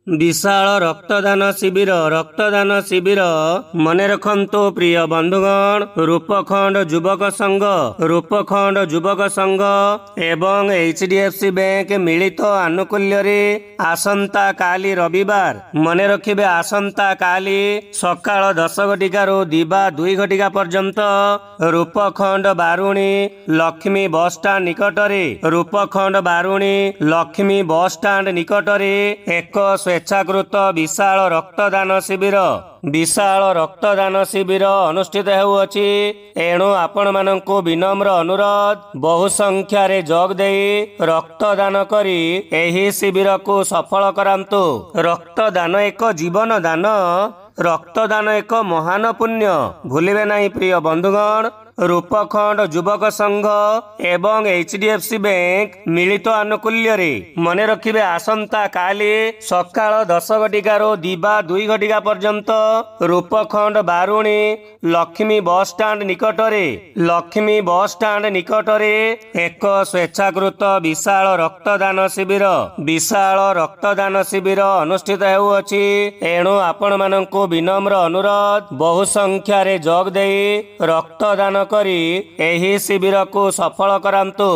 विशाल रक्तदान शिविर मने रखंतु प्रिय बंधुगण। रूपखंड युवक संघ एवं HDFC बैंक मिलित आनुकूल्य रे आसंता काली रविवार मने रखिबे आसंता काली सकाळ 10 घटिकारु दिबा 2 घटिका पर्यंत रूपखंड बारुणी लक्ष्मी बस स्टैंड निकटरे एक स्वेच्छाकृत विशाल रक्तदान शिविर अनुष्ठित हेउअछि। एणु आपण मानंकु विनम्र अनुरोध बहु संख्यारे जोग देई रक्तदान करी एही शिविर को सफल करांतु। रक्तदान एक जीवन दान, रक्तदान एक महान पुण्य, भूलिबे नहीं प्रिय बंधुगण। रूपखंड युवक संघ एवं HDFC बैंक मिलित आनुकूल्य रे मने रखिबे आसंता काली सकाळ 10 घटिकारु दिबा 2 घटिका पर्यंत रूपखंड बारुणी लक्ष्मी बस स्टैंड निकटरे एक स्वेच्छाकृत विशाल रक्तदान शिविर अनुष्ठित हेउअछि। एणु आपण मानंकु विनम्र अनुरोध बहु संख्यारे जोग देई रक्तदान करी एही शिविर को सफल करांतु।